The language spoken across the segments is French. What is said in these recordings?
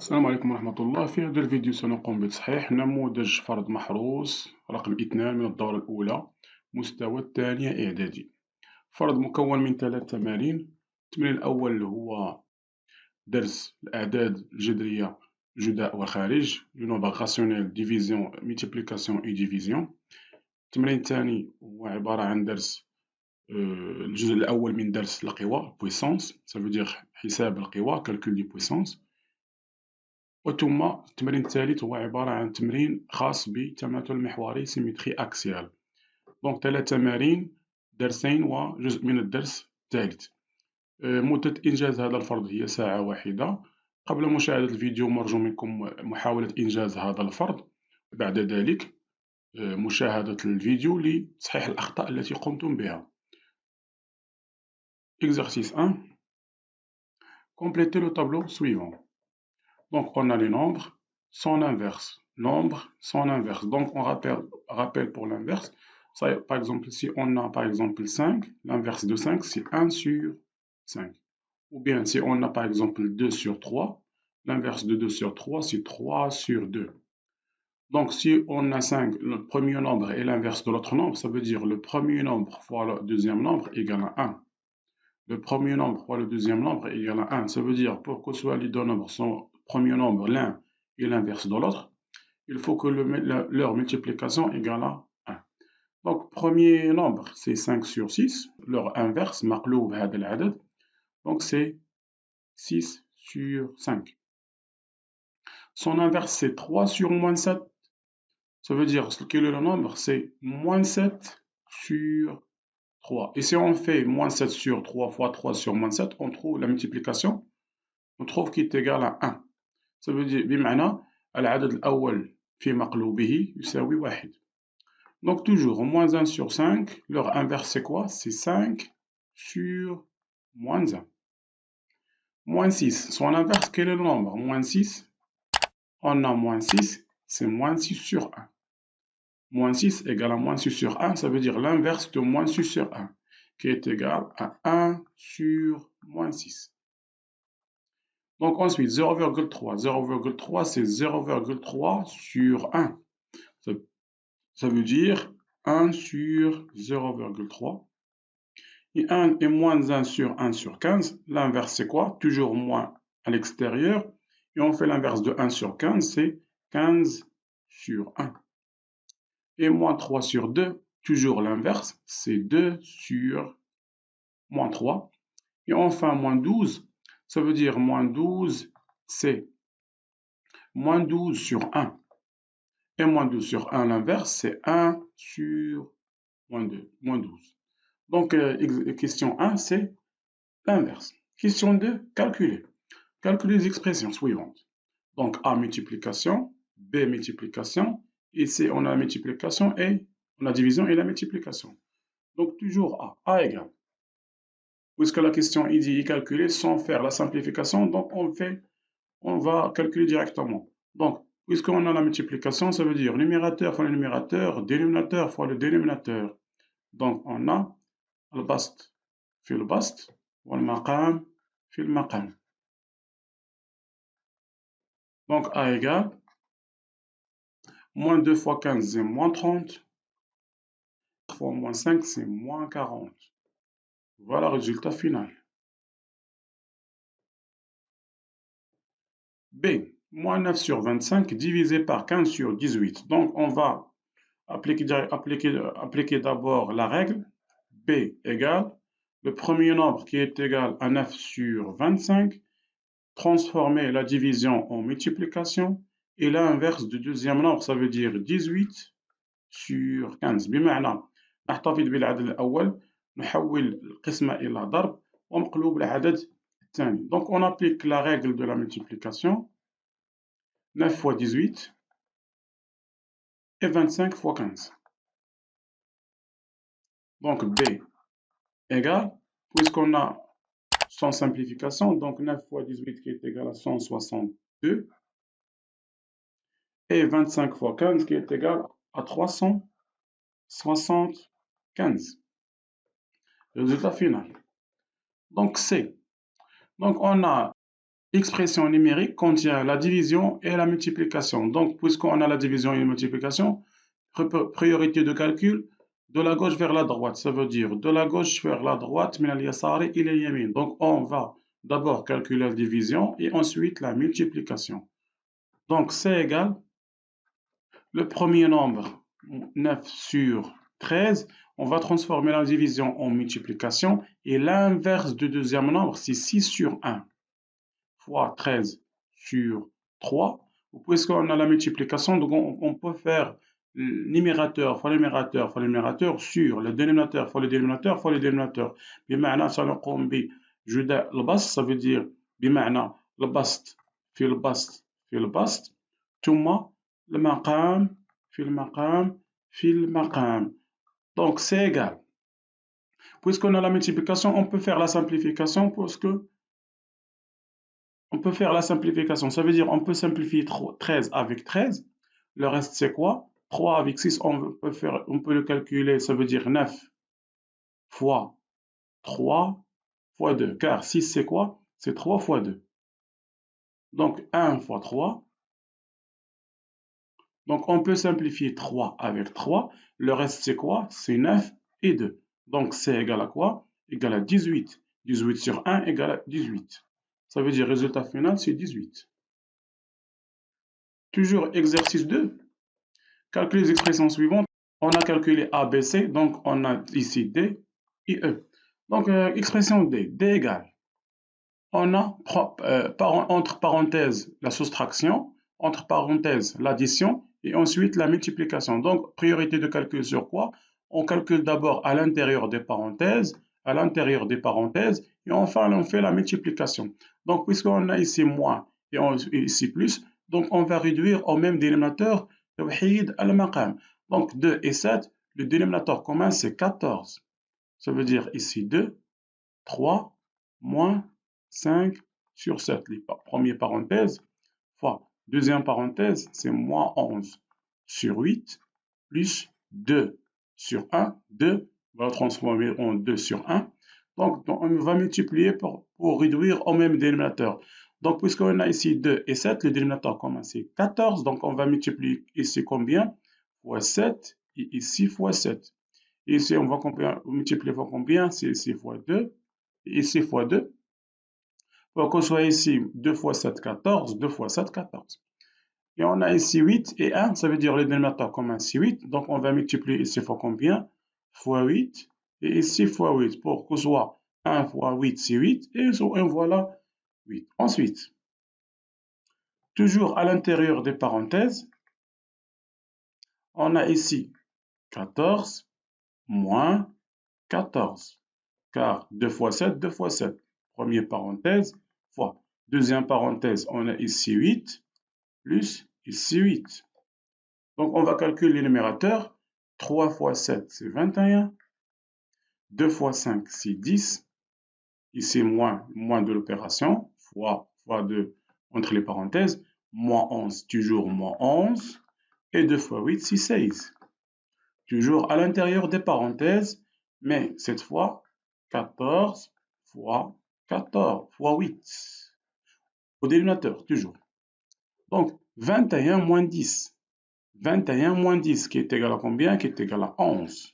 السلام عليكم ورحمة الله. في هذا الفيديو سنقوم بتصحيح نموذج فرض محروس رقم 2 من الدورة الأولى مستوى الثانية إعدادي. فرض مكون من 3 تمارين. التمرين الأول هو درس الأعداد الجذرية الجداء والخارج le nombre rationnel division multiplication et division. التمرين الثاني هو عبارة عن درس الجزء الأول من درس القوى puissance ça veut dire حساب القوى calcul des puissances. وثم التمرين الثالث هو عبارة عن تمرين خاص بالتماثل المحوري سيمتري أكسيال. دونك 3 تمارين، درسين وجزء من الدرس الثالث. مدة إنجاز هذا الفرض هي ساعة واحدة. قبل مشاهدة الفيديو مرجو منكم محاولة إنجاز هذا الفرض، بعد ذلك مشاهدة الفيديو لتصحيح الأخطاء التي قمتم بها. Exercice 1. Complétez le tableau suivant. Donc, on a les nombres, son inverse. Nombre, son inverse. Donc, on rappelle pour l'inverse. Par exemple, si on a par exemple 5, l'inverse de 5, c'est 1 sur 5. Ou bien, si on a par exemple 2 sur 3, l'inverse de 2 sur 3, c'est 3 sur 2. Donc, si on a 5, le premier nombre et l'inverse de l'autre nombre, ça veut dire le premier nombre fois le deuxième nombre égale à 1. Le premier nombre fois le deuxième nombre égale à 1. Ça veut dire, pour que soit les deux nombres sont premier nombre l'un et l'inverse de l'autre, il faut que leur multiplication égale à 1. Donc, premier nombre, c'est 5 sur 6. Leur inverse, مقلوب هذا العدد, donc c'est 6 sur 5. Son inverse, c'est 3 sur moins 7. Ça veut dire, quel est le nombre? C'est moins 7 sur 3. Et si on fait moins 7 sur 3 fois 3 sur moins 7, on trouve la multiplication, on trouve qu'il est égal à 1. Ça veut dire, بمعنى العدد الأول في مقلوبه يساوي 1. Donc toujours, moins 1 sur 5, leur inverse c'est quoi? C'est 5 sur moins 1. Moins 6, son inverse, quel est le nombre? Moins 6, on a moins 6, c'est moins 6 sur 1. Moins 6 égale à moins 6 sur 1, ça veut dire l'inverse de moins 6 sur 1, qui est égal à 1 sur moins 6. Donc ensuite, 0,3. 0,3, c'est 0,3 sur 1. Ça veut dire 1 sur 0,3. Et moins 1 sur 1 sur 15. L'inverse, c'est quoi? Toujours moins à l'extérieur. Et on fait l'inverse de 1 sur 15, c'est 15 sur 1. Et moins 3 sur 2, toujours l'inverse, c'est 2 sur moins 3. Et enfin, moins 12, ça veut dire moins 12, c'est moins 12 sur 1. Et moins 12 sur 1, l'inverse, c'est 1 sur moins 2, moins 12. Donc, question 1, c'est l'inverse. Question 2, calculer. Calculer les expressions suivantes. Donc, A multiplication, B multiplication, et C, on a la multiplication et on a la division et la multiplication. Donc, toujours A. A égale. Puisque la question il dit calculer sans faire la simplification, donc on va calculer directement. Donc, puisqu'on a la multiplication, ça veut dire numérateur fois le numérateur, dénominateur fois le dénominateur. Donc, on a le bast في البسط والمقام في المقام. Donc, A égale moins 2 fois 15, c'est moins 30. Fois moins 5, c'est moins 40. Voilà le résultat final. B, moins 9 sur 25 divisé par 15 sur 18. Donc, on va appliquer d'abord la règle. B égale le premier nombre qui est égal à 9 sur 25, transformer la division en multiplication, et l'inverse du deuxième nombre, ça veut dire 18 sur 15. بمعنى نحتفظ بالعدد الأول نحول القسمة إلى ضرب ومقلوب العدد الثاني. Donc on applique la règle de la multiplication. 9 fois 18 et 25 fois 15. Donc B égale, puisqu'on a sans simplification, donc 9 fois 18 qui est égal à 162, et 25 fois 15 qui est égal à 375. Résultat final. Donc C. Donc on a expression numérique contient la division et la multiplication. Donc, puisqu'on a la division et la multiplication, priorité de calcul de la gauche vers la droite. Ça veut dire de la gauche vers la droite, min al-yasari ila al-yamin. Donc, on va d'abord calculer la division et ensuite la multiplication. Donc, c'est égal. Le premier nombre, 9 sur 13, on va transformer la division en multiplication. Et l'inverse du deuxième nombre, c'est 6 sur 1 fois 13 sur 3. Puisqu'on a la multiplication, donc on peut faire numérateur fois numérateur fois numérateur sur le dénominateur fois le dénominateur fois le dénominateur. بمعنى سنقوم بجداء البسط, ça veut dire بمعنى البسط في البسط في البسط ثم المقام في المقام في المقام. Donc c'est égal. Puisqu'on a la multiplication, on peut faire la simplification puisque on peut faire la simplification. Ça veut dire on peut simplifier 13 avec 13. Le reste, c'est quoi? 3 avec 6, on peut le calculer. Ça veut dire 9 fois 3 fois 2. Car 6, c'est quoi? C'est 3 fois 2. Donc 1 fois 3. Donc on peut simplifier 3 avec 3. Le reste, c'est quoi? C'est 9 et 2. Donc c'est égal à quoi? Égal à 18. 18 sur 1 égale à 18. Ça veut dire résultat final, c'est 18. Toujours exercice 2. Calculer les expressions suivantes. On a calculé A, B, C, donc on a ici D et E. Donc, expression D, D égale. On a entre parenthèses la soustraction, entre parenthèses l'addition et ensuite la multiplication. Donc, priorité de calcul sur quoi? On calcule d'abord à l'intérieur des parenthèses, et enfin on fait la multiplication. Donc, puisqu'on a ici moins et ici plus, donc on va réduire au même dénominateur. Donc 2 et 7, le dénominateur commun c'est 14. Ça veut dire ici 2, 3, moins 5 sur 7. Les premières parenthèses, fois deuxième parenthèse, c'est moins 11 sur 8, plus 2 sur 1. 2, on va transformer en 2 sur 1. Donc on va multiplier pour réduire au même dénominateur. Donc puisqu'on a ici 2 et 7, le dénominateur commun c'est 14. Donc on va multiplier ici combien? Fois 7 et ici fois 7. Ici on va multiplier fois combien? C'est ici fois 2 et ici fois 2. Pour qu'on soit ici 2 fois 7, 14, 2 fois 7, 14. Et on a ici 8 et 1, ça veut dire le dénominateur commun c'est 8. Donc on va multiplier ici fois combien? Fois 8 et ici fois 8. Pour que ce soit 1 fois 8 c'est 8 et voilà 8. Ensuite, toujours à l'intérieur des parenthèses, on a ici 14 moins 14. Car 2 fois 7, 2 fois 7. Première parenthèse, fois. Deuxième parenthèse, on a ici 8, plus ici 8. Donc on va calculer les numérateurs. 3 fois 7, c'est 21. 2 fois 5, c'est 10. Ici, moins de l'opération, fois 2 entre les parenthèses. Moins 11, toujours moins 11. Et 2 fois 8, c'est 16. Toujours à l'intérieur des parenthèses, mais cette fois, 14 fois 14 fois 8. Au dénominateur, toujours. Donc, 21 moins 10. 21 moins 10, qui est égal à combien? Qui est égal à 11.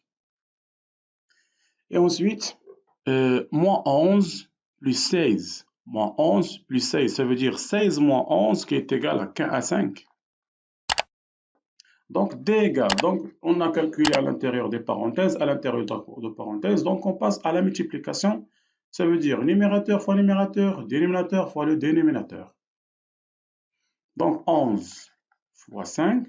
Et ensuite, moins 11 plus 16. Moins 11 plus 16, ça veut dire 16 moins 11 qui est égal à 5. Donc, D égale. Donc, on a calculé à l'intérieur des parenthèses, à l'intérieur de parenthèses. Donc, on passe à la multiplication. Ça veut dire numérateur fois numérateur, dénominateur fois le dénominateur. Donc, 11 fois 5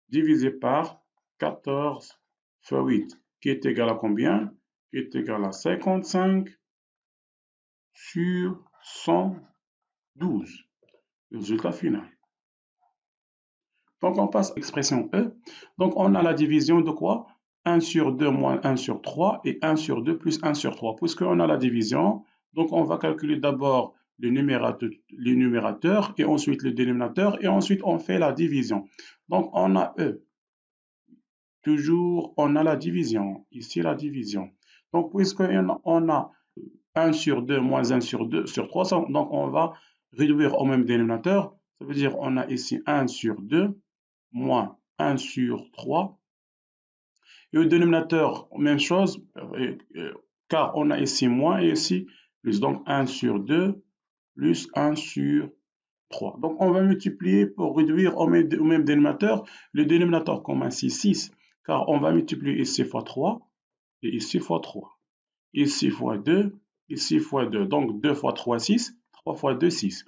divisé par 14 fois 8, qui est égal à combien? Qui est égal à 55 sur 112. Résultat final. Donc, on passe à l'expression E. Donc, on a la division de quoi? 1 sur 2 moins 1 sur 3 et 1 sur 2 plus 1 sur 3. Puisqu'on a la division, donc on va calculer d'abord le numérateur et ensuite le dénominateur et ensuite on fait la division. Donc, on a E. Toujours, on a la division. Ici, la division. Donc, puisqu'on a 1 sur 2 moins 1 sur 2 sur 3, donc on va réduire au même dénominateur, ça veut dire on a ici 1 sur 2 moins 1 sur 3. Et au dénominateur, même chose, car on a ici moins et ici plus. Donc 1 sur 2 plus 1 sur 3. Donc on va multiplier pour réduire au même dénominateur. Le dénominateur commun c'est 6, car on va multiplier ici fois 3 et ici fois 3. Ici fois 2, ici fois 2. Donc 2 fois 3, 6. 3 fois 2, 6.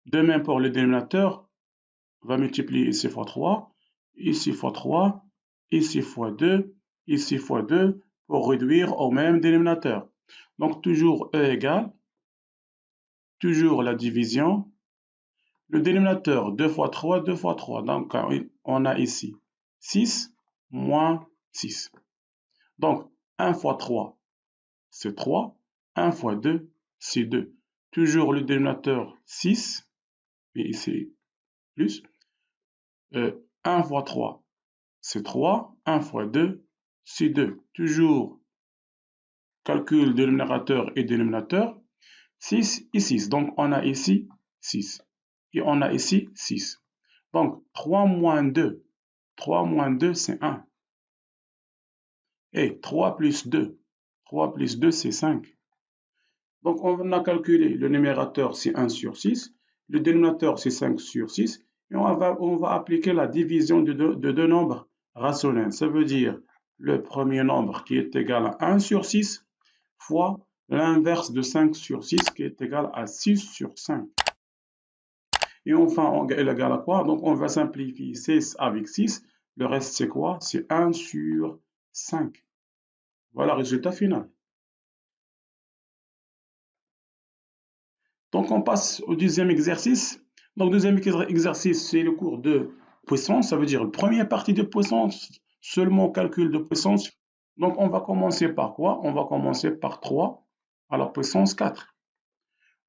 De même pour le dénominateur, on va multiplier ici fois 3, ici fois 3, ici fois 2, ici fois 2, pour réduire au même dénominateur. Donc toujours E égale, toujours la division, le dénominateur 2 fois 3, 2 fois 3. Donc on a ici 6 moins 6. Donc 1 fois 3, c'est 3. 1 fois 2, c'est 2. Toujours le dénominateur 6, et ici plus. 1 fois 3, c'est 3. 1 fois 2, c'est 2. Toujours calcul de numérateur et dénominateur. 6 et 6. Donc on a ici 6. Et on a ici 6. Donc 3 moins 2. 3 moins 2, c'est 1. Et 3 plus 2. 3 plus 2, c'est 5. Donc on a calculé le numérateur, c'est 1 sur 6. Le dénominateur, c'est 5 sur 6. Et on va appliquer la division de deux nombres rationnels. Ça veut dire le premier nombre qui est égal à 1 sur 6 fois l'inverse de 5 sur 6 qui est égal à 6 sur 5. Et enfin, on est égal à quoi? Donc on va simplifier 6 avec 6. Le reste, c'est quoi? C'est 1 sur 5. Voilà le résultat final. Donc on passe au deuxième exercice. Donc deuxième exercice, c'est le cours de puissance. Ça veut dire la première partie de puissance, seulement calcul de puissance. Donc on va commencer par quoi? On va commencer par 3 à la puissance 4.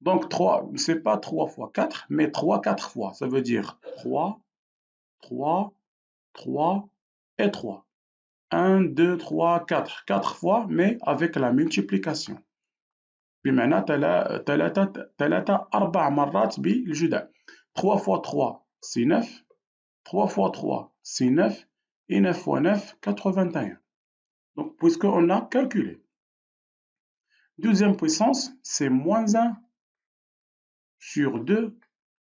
Donc 3, ce n'est pas 3 fois 4, mais 3 4 fois. Ça veut dire 3, 3, 3 et 3. 1, 2, 3, 4. 4 fois, mais avec la multiplication. بمعنى 3 4 مرات بالجداء. 3 fois 3 c'est 9, 3 fois 3 c'est 9 et 9 fois 9 81. Donc puisqu'on a calculé. Deuxième puissance c'est moins 1 sur 2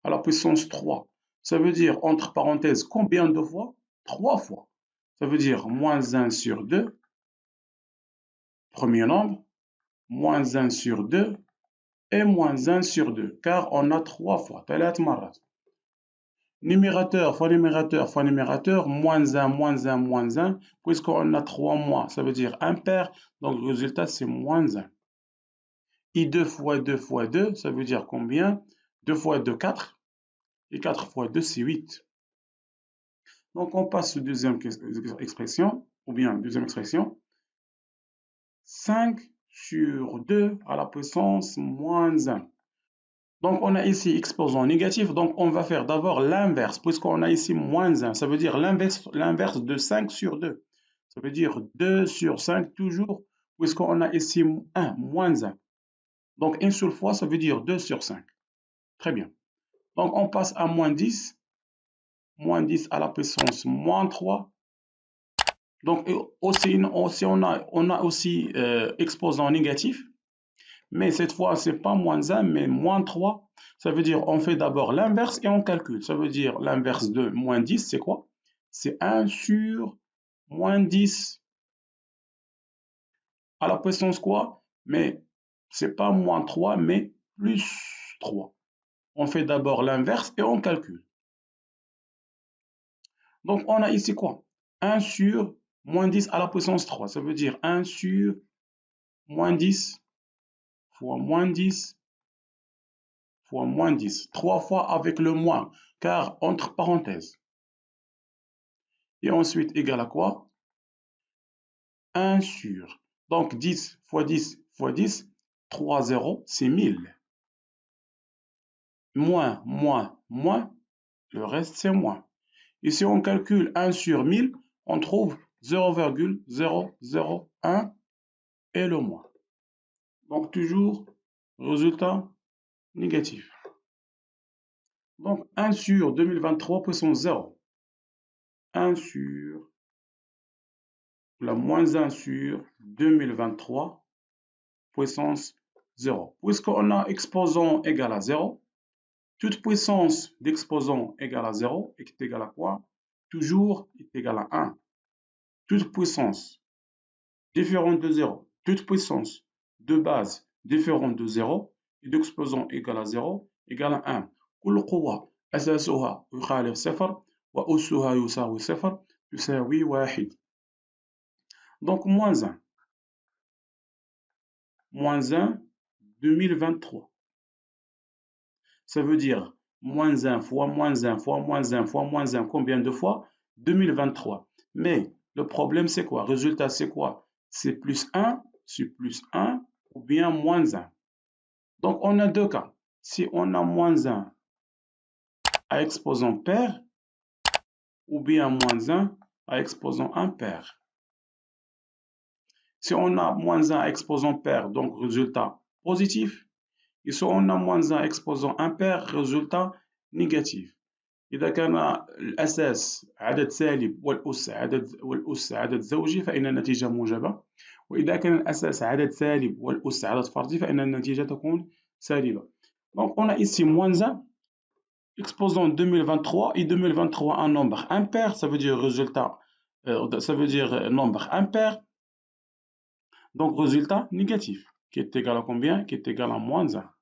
à la puissance 3. Ça veut dire entre parenthèses combien de fois? 3 fois. Ça veut dire moins 1 sur 2, premier nombre, moins 1 sur 2 et moins 1 sur 2, car on a 3 fois. 3 مرات. Numérateur fois numérateur, moins 1, moins 1, moins 1, puisqu'on a 3 mois, ça veut dire impair, donc le résultat c'est moins 1. Et 2 fois 2 fois 2, ça veut dire combien? 2 fois 2, 4, et 4 fois 2, c'est 8. Donc on passe à la deuxième expression, ou bien deuxième expression, 5 sur 2 à la puissance moins 1. Donc, on a ici exposant négatif, donc on va faire d'abord l'inverse, puisqu'on a ici moins 1. Ça veut dire l'inverse de 5 sur 2. Ça veut dire 2 sur 5 toujours, puisqu'on a ici 1, moins 1. Donc, une seule fois, ça veut dire 2 sur 5. Très bien. Donc, on passe à moins 10. Moins 10 à la puissance moins 3. Donc, aussi, on a aussi exposant négatif. Mais cette fois, ce n'est pas moins 1, mais moins 3. Ça veut dire on fait d'abord l'inverse et on calcule. Ça veut dire l'inverse de moins 10, c'est quoi? C'est 1 sur moins 10 à la puissance quoi? Mais ce n'est pas moins 3, mais plus 3. On fait d'abord l'inverse et on calcule. Donc on a ici quoi? 1 sur moins 10 à la puissance 3. Ça veut dire 1 sur moins 10 fois moins 10 fois moins 10. 3 fois avec le moins, car entre parenthèses. Et ensuite, égal à quoi? 1 sur. Donc 10 fois 10 fois 10, 3 zéros, c'est 1000. Moins, moins, moins, le reste c'est moins. Et si on calcule 1 sur 1000, on trouve 0,001 et le moins. Donc toujours résultat négatif. Donc 1 sur 2023 puissance 0. 1 sur la moins 1 sur 2023 puissance 0. Puisqu'on a exposant égal à 0, toute puissance d'exposant égale à 0 est égale à quoi? Toujours est égale à 1. Toute puissance différente de 0, toute puissance de base différente de 0 et d'exposant égal à 0 égale à 1. كل قوة أساسها يخالف صفر وأسها يساوي صفر تساوي واحد. Donc moins 1. Moins 1, 2023. Ça veut dire moins 1 fois moins 1 fois moins 1 fois moins 1, combien de fois? 2023. Mais le problème, c'est quoi? Résultat, c'est quoi? C'est plus 1, c'est plus 1 ou bien moins 1. Donc, on a deux cas. Si on a moins 1 à exposant pair ou bien moins 1 à exposant impair. Si on a moins 1 à exposant pair, donc résultat positif. Et si on a moins 1 exposant impair, résultat négatif. إذا كان الأساس عدد سالب والأس عدد زوجي فإن النتيجة موجبة، وإذا كان الأساس عدد سالب والأس عدد فردي فإن النتيجة تكون سالبة. Donc on a ici moins 1, exposant 2023 et 2023 un nombre impair, ça veut dire résultat, ça veut dire nombre impair, donc résultat négatif, qui est égal à combien? Qui est égal à moins 1.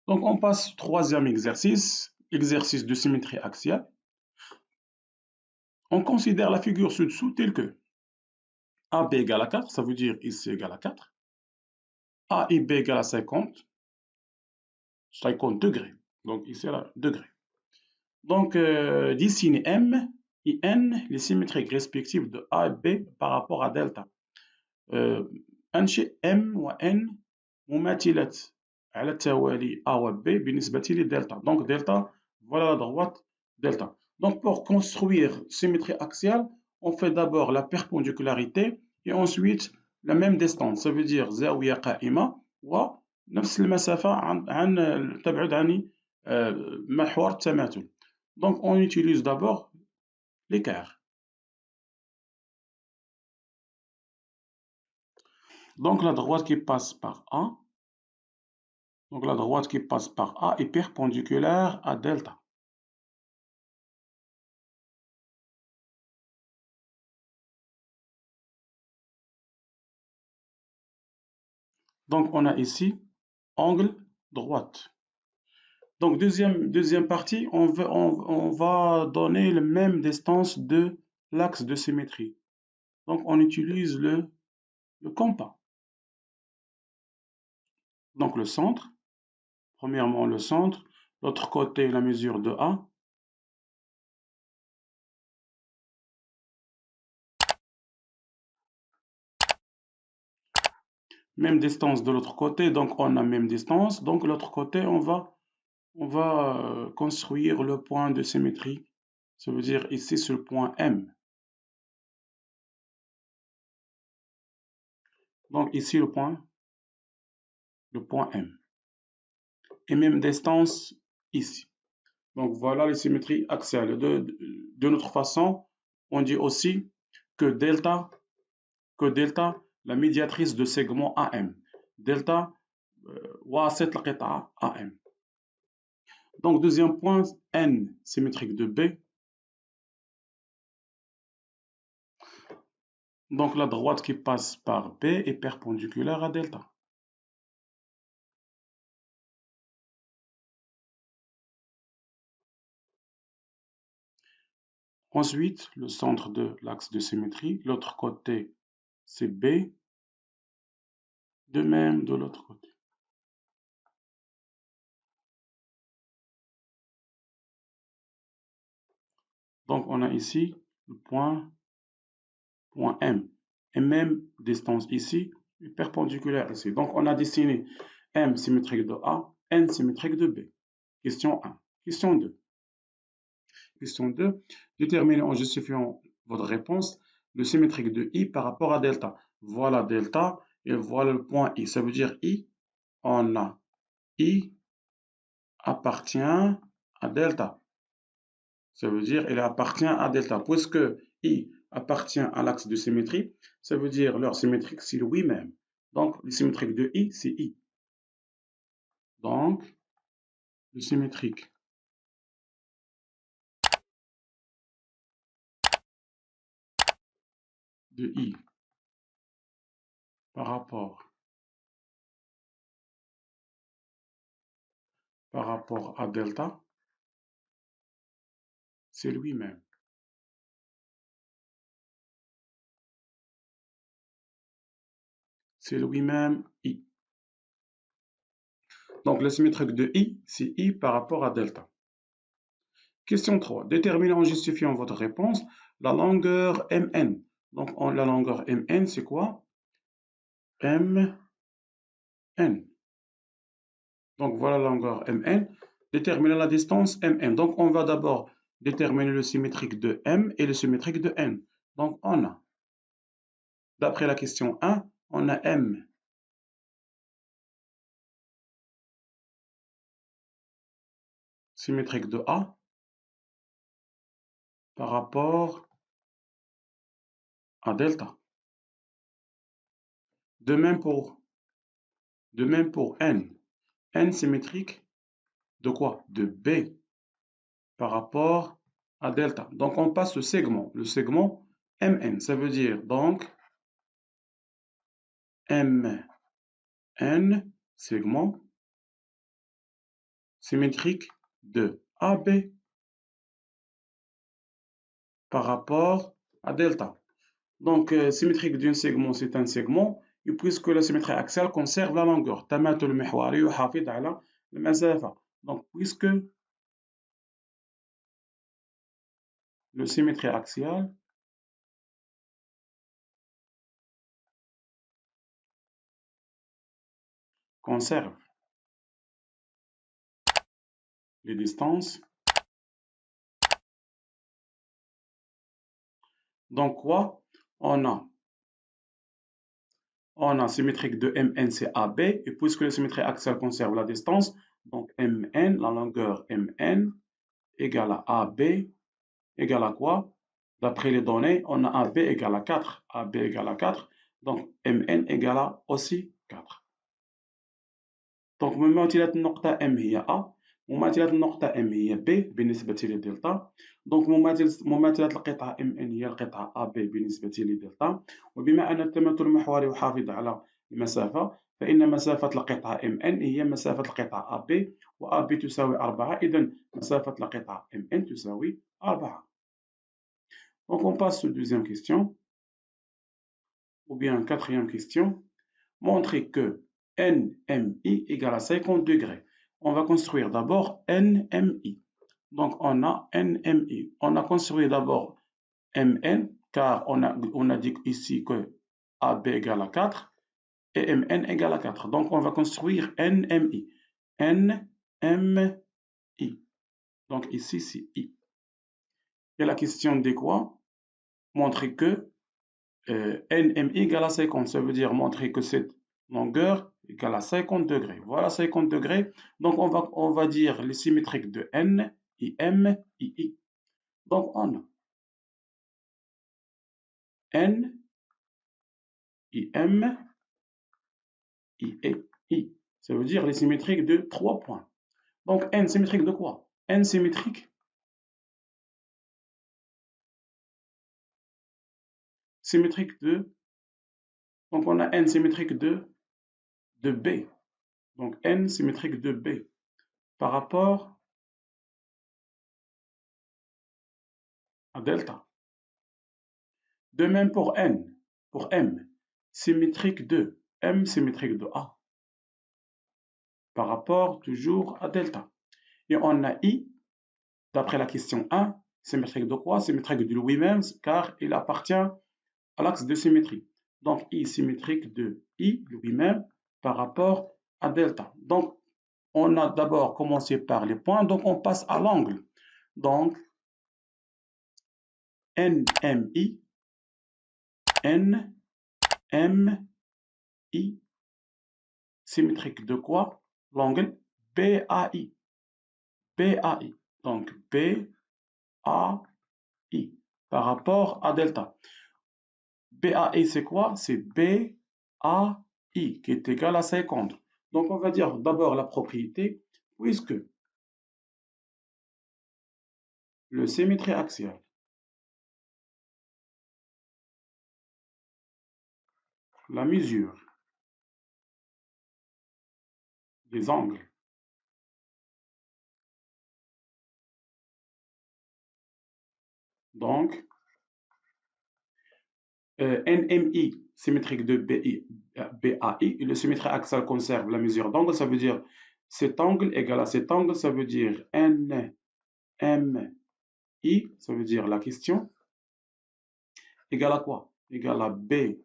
Donc on passe au troisième exercice, exercice de symétrie axiale. On considère la figure ci-dessous telle que AB égale à 4, ça veut dire ici égale à 4. A et B égale à 50 degrés. Donc ici, là, degrés. Donc, dessine M et N, les symétriques respectives de A et B par rapport à delta. أنشئ M و N مماثلة على التوالي A و B بالنسبة لدلتا. Donc delta, voilà la droite delta. Donc pour construire symétrie axiale, on fait d'abord la perpendicularité et ensuite la même distance. Ça veut dire زاوية قائمة ونفس المسافة عن تبعد عن محور التماثل. Donc on utilise d'abord l'écart. Donc la droite qui passe par A, donc la droite qui passe par A est perpendiculaire à delta. Donc on a ici angle droite. Donc deuxième partie, on va donner la même distance de l'axe de symétrie. Donc on utilise le compas. Donc le centre, premièrement le centre, l'autre côté la mesure de A. Même distance de l'autre côté, donc on a même distance. Donc l'autre côté, on va construire le point de symétrie. Ça veut dire ici sur le point M. Donc ici le point M. Et même distance ici. Donc voilà les symétries axiales. De notre façon, on dit aussi que delta, la médiatrice de segment AM. Delta, واسط القطعة AM. Donc deuxième point, N symétrique de B. Donc la droite qui passe par B est perpendiculaire à delta. Ensuite, le centre de l'axe de symétrie, l'autre côté c'est B, de même de l'autre côté. Donc on a ici le point M, et même distance ici, perpendiculaire ici. Donc on a dessiné M symétrique de A, N symétrique de B. Question 1. Question 2. Question 2. Déterminez en justifiant votre réponse le symétrique de I par rapport à delta. Voilà delta et voilà le point I. Ça veut dire I on a I appartient à delta. Ça veut dire il appartient à delta. Puisque I appartient à l'axe de symétrie, ça veut dire leur symétrique, c'est lui-même. Donc, le symétrique de I, c'est I. Donc, le symétrique de I par rapport à delta, c'est lui-même. C'est lui-même I. Donc, le symétrique de I, c'est I par rapport à delta. Question 3. Déterminez en justifiant votre réponse la longueur Mn. Donc, la longueur Mn, c'est quoi? Mn. Donc, voilà la longueur Mn. Déterminer la distance Mn. Donc, on va d'abord déterminer le symétrique de M et le symétrique de N. Donc, on a, d'après la question 1, on a M symétrique de A par rapport à delta. De même pour N. N symétrique de quoi? De B par rapport à delta. Donc, on passe au segment. Le segment Mn, ça veut dire donc Mn segment symétrique de AB par rapport à delta. Donc, symétrique d'un segment, c'est un segment, et puisque la symétrie axiale conserve la longueur. تماثل المحوري يحافظ على المسافة. Donc, puisque le symétrie axiale conserve les distances, donc quoi? On a symétrique de Mn, c'est AB, et puisque la symétrie axiale conserve la distance, donc Mn, la longueur Mn, égale à AB, égale à quoi? D'après les données, on a AB égale à 4. AB égale à 4, donc Mn égale à aussi 4. دونك مماثلة النقطة M هي A، مماثلة النقطة M هي B بالنسبة لدلتا، دونك مماثلة القطعة MN هي القطعة AB بالنسبة لدلتا، وبما أن التماثل المحوري يحافظ على المسافة، فإن مسافة القطعة MN هي مسافة القطعة AB، و AB تساوي 4، إذا مسافة القطعة MN تساوي 4. Donc on passe aux deuxième question, ou bien quatrième question. Montrer que NMI égale à 50 degrés. On va construire d'abord NMI. Donc, on a NMI. On a construit d'abord MN, car on a dit ici que AB égale à 4 et MN égale à 4. Donc, on va construire NMI. NMI. Donc, ici, c'est I. Et la question de quoi? Montrer que NMI égale à 50. Ça veut dire montrer que cette longueur égale à 50 degrés. Voilà 50 degrés. Donc, on va dire les symétriques de N, IM, II. Donc, on a N, IM, I. Ça veut dire les symétriques de 3 points. Donc, N symétrique de quoi? N symétrique de... Donc, on a N symétrique de B. Donc, N symétrique de B par rapport à delta. De même pour N, pour M, symétrique de M symétrique de A par rapport toujours à delta. Et on a I, d'après la question 1, symétrique de quoi? Symétrique de lui-même, car il appartient à l'axe de symétrie. Donc I symétrique de I lui-même par rapport à delta. Donc on a d'abord commencé par les points, donc on passe à l'angle. Donc NMI, NMI symétrique de quoi? L'angle BAI. BAI. Donc BAI par rapport à delta. BAI, c'est quoi? C'est BAI qui est égal à 50. Donc, on va dire d'abord la propriété, puisque le symétrie axiale, la mesure des angles donc NMI symétrique de BAI, et le symétrie axial conserve la mesure d'angle, ça veut dire cet angle égale à cet angle, ça veut dire NMI, ça veut dire la question, égale à quoi? Égale à BAI,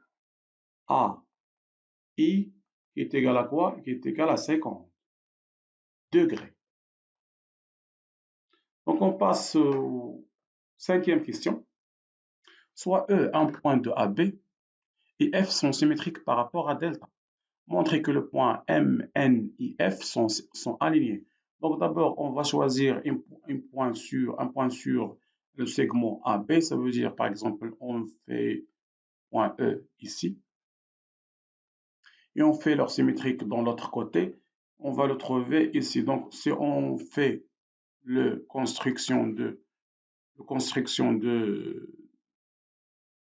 qui est égal à quoi? Qui est égal à 50 degrés. Donc on passe aux cinquième question. Soit E un point de AB et F sont symétriques par rapport à delta. Montrer que le point M, N et F sont alignés. Donc d'abord, on va choisir un point sur le segment AB. Ça veut dire, par exemple, on fait point E ici. Et on fait leur symétrique dans l'autre côté. On va le trouver ici. Donc si on fait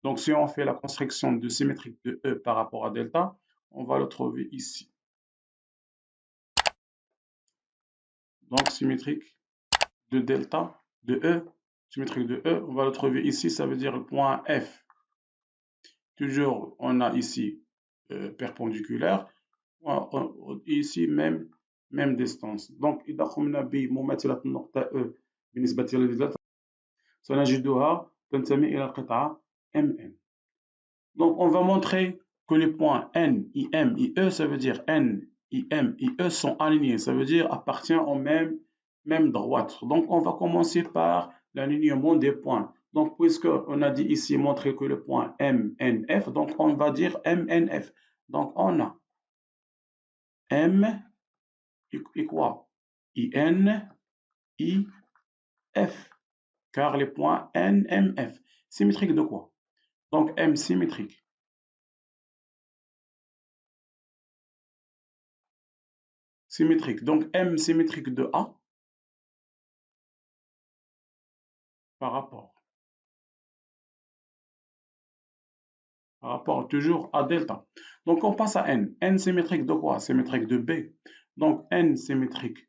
donc si on fait la construction de symétrique de E par rapport à delta, on va le trouver ici. Donc symétrique de delta, de E, symétrique de E, on va le trouver ici, ça veut dire le point F. Toujours, on a ici perpendiculaire, ici même distance. Donc إذا قمنا بمماثلة النقطة E بالنسبة للدلتا سنجدها تنتمي إلى القطعة MN. Donc, on va montrer que les points N, I, M, I, E, ça veut dire N, I, M, I, E sont alignés. Ça veut dire appartiennent au même droite. Donc, on va commencer par l'alignement des points. Donc, puisqu'on a dit ici, montrer que le point M, N, F, donc on va dire M, N, F. Donc, on a M et quoi? I, N, I, F. Car les points N, M, F. Symétrique de quoi? Donc, M symétrique. Symétrique. Donc, M symétrique de A par rapport toujours à delta. Donc, on passe à N. N symétrique de quoi? Symétrique de B. Donc, N symétrique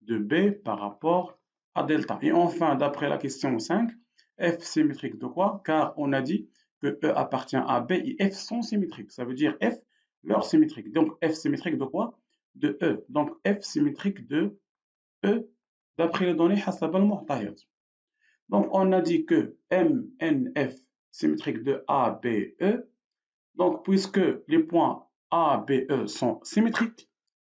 de B par rapport à delta. Et enfin, d'après la question 5, F symétrique de quoi? Car on a dit que E appartient à B et F sont symétriques. Ça veut dire F, leur symétrique. Donc, F symétrique de quoi? De E. Donc, F symétrique de E d'après les données حسب المعطيات. Donc, on a dit que M, N, F symétrique de A, B, E. Donc, puisque les points A, B, E sont symétriques,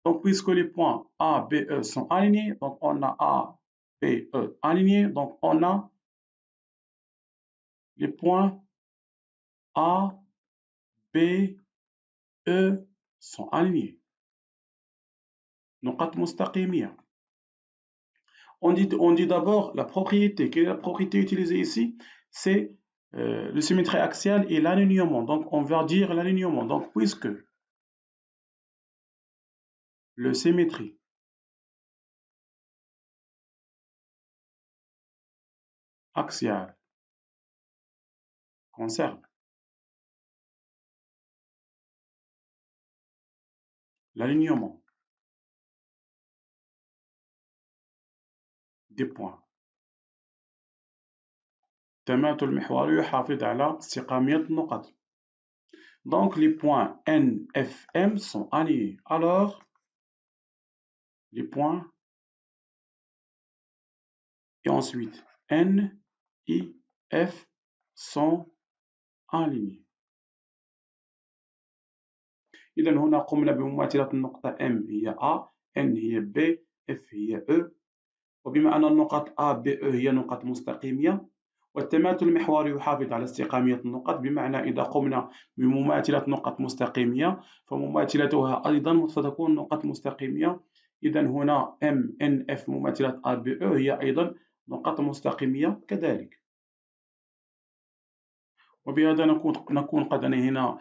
donc puisque les points A, B, E sont alignés, donc on a A, B, E alignés, donc on a les points A, B, E sont alignés. نقط مستقيمية. On dit d'abord la propriété. Quelle est la propriété utilisée ici? C'est le symétrie axiale et l'alignement. Donc, on va dire l'alignement. Donc, puisque le symétrie axiale conserve l'alignement des points. تماثل المحوري يحافظ على استقامية النقط. Donc les points N, F, M sont alignés. Alors, les points et ensuite N, I, F sont alignés. إذا هنا قمنا بمماثلة النقطة M هي A, N هي B, F هي E. وبما أن النقط A, B, E هي نقط مستقيمية والتماثل المحوري يحافظ على استقامية النقط، بمعنى إذا قمنا بمماثلة نقط مستقيمية فمماثلتها أيضا ستكون نقط مستقيمية. إذا هنا MNF مماثلة ABE هي أيضا نقط مستقيمية كذلك. وبهذا نكون قد أنهينا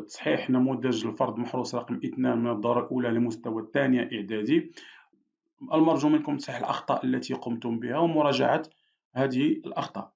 تصحيح نموذج الفرض محروس رقم 2 من الدورة الأولى لمستوى الثانية إعدادي. المرجو منكم تصحيح الأخطاء التي قمتم بها ومراجعة هذه الأخطاء.